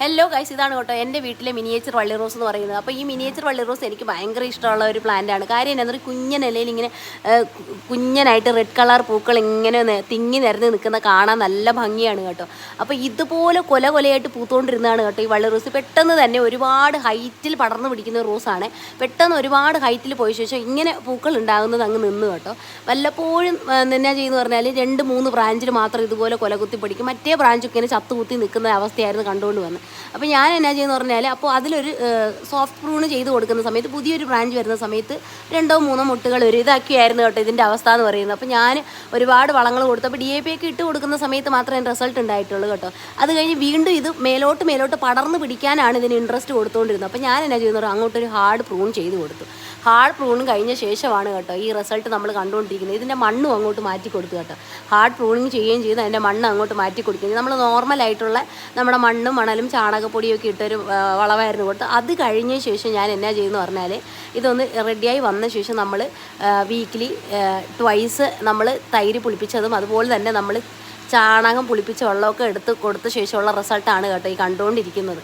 Hello guys, ഇതാണ് കേട്ടോ എൻ്റെ വീട്ടിലെ മിനിയേച്ചർ വള്ളി റോസ് എന്ന് പറയുന്നത്. അപ്പോൾ ഈ മിനിയേച്ചർ വള്ളി റോസ് എനിക്ക് ഭയങ്കര ഇഷ്ടമുള്ള ഒരു പ്ലാന്റാണ്. കാര്യം എന്താണെന്ന് പറഞ്ഞാൽ കുഞ്ഞൻ ഇലയിൽ ഇങ്ങനെ കുഞ്ഞനായിട്ട് റെഡ് കളർ പൂക്കൾ ഇങ്ങനെ തിങ്ങി നിരന്ന് നിൽക്കുന്ന കാണാൻ നല്ല ഭംഗിയാണ് കേട്ടോ. അപ്പോൾ ഇതുപോലെ കൊലയായിട്ട് പൂത്തുകൊണ്ടിരുന്നതാണ് കേട്ടോ ഈ വള്ളി റോസ്. പെട്ടെന്ന് തന്നെ ഒരുപാട് ഹൈറ്റിൽ പടർന്നു പിടിക്കുന്ന റോസാണ്. പെട്ടെന്ന് ഒരുപാട് ഹൈറ്റിൽ പോയ ശേഷം ഇങ്ങനെ പൂക്കൾ ഉണ്ടാകുന്നത് അങ്ങ് നിന്ന് കേട്ടോ. വല്ലപ്പോഴും എന്നാ ചെയ്യുന്നു പറഞ്ഞാൽ 2-3 ബ്രാഞ്ചിൽ മാത്രം ഇതുപോലെ കൊലകുത്തി പിടിക്കും. മറ്റേ ബ്രാഞ്ചൊക്കെ ഇങ്ങനെ ചത്തുകുത്തി നിൽക്കുന്ന അവസ്ഥയായിരുന്നു കണ്ടുകൊണ്ട് വന്നത്. അപ്പോൾ ഞാൻ എന്നാ ചെയ്യുന്നത് പറഞ്ഞാൽ, അപ്പോൾ അതിലൊരു സോഫ്റ്റ് പ്രൂണ് ചെയ്ത് കൊടുക്കുന്ന സമയത്ത് പുതിയൊരു ബ്രാഞ്ച് വരുന്ന സമയത്ത് 2-3 മുട്ടുകൾ വരും. ഇതൊക്കെയായിരുന്നു കേട്ടോ ഇതിൻ്റെ അവസ്ഥ എന്ന് പറയുന്നത്. അപ്പോൾ ഞാൻ ഒരുപാട് വളങ്ങൾ കൊടുത്തു. അപ്പോൾ DAP ഒക്കെ ഇട്ട് കൊടുക്കുന്ന സമയത്ത് മാത്രമേ റിസൾട്ട് ഉണ്ടായിട്ടുള്ളൂ കേട്ടോ. അത് കഴിഞ്ഞ് വീണ്ടും ഇത് മേലോട്ട് പടർന്ന് പിടിക്കാനാണ് ഇതിന് ഇൻട്രസ്റ്റ് കൊടുത്തുകൊണ്ടിരുന്നത്. അപ്പോൾ ഞാൻ എന്നാ ചെയ്യുന്നത്, അങ്ങോട്ടൊരു ഹാർഡ് പ്രൂൺ ചെയ്ത് കൊടുത്തു. ഹാർഡ് പ്രൂണിങ് കഴിഞ്ഞ ശേഷമാണ് കേട്ടോ ഈ റിസൾട്ട് നമ്മൾ കണ്ടുകൊണ്ടിരിക്കുന്നത്. ഇതിൻ്റെ മണ്ണും അങ്ങോട്ട് മാറ്റി കൊടുത്തു കേട്ടോ. ഹാർഡ് പ്രൂണിങ് ചെയ്യുകയും ചെയ്ത് അതിൻ്റെ മണ്ണ് അങ്ങോട്ട് മാറ്റി കൊടുക്കുകയും നമ്മൾ നോർമലായിട്ടുള്ള നമ്മുടെ മണ്ണും മണലും ചാണകപ്പൊടിയൊക്കെ ഇട്ടൊരു വളമായിരുന്നു കൊടുത്ത്. അത് കഴിഞ്ഞ ശേഷം ഞാൻ എന്നാ ചെയ്യുന്നു പറഞ്ഞാൽ, ഇതൊന്ന് റെഡിയായി വന്ന ശേഷം നമ്മൾ വീക്ക്ലി ട്വൈസ് നമ്മൾ തൈര് പുളിപ്പിച്ചതും അതുപോലെ തന്നെ നമ്മൾ ചാണകം പുളിപ്പിച്ച വെള്ളമൊക്കെ എടുത്ത് കൊടുത്ത ശേഷമുള്ള റിസൾട്ടാണ് കേട്ടോ ഈ കണ്ടുകൊണ്ടിരിക്കുന്നത്.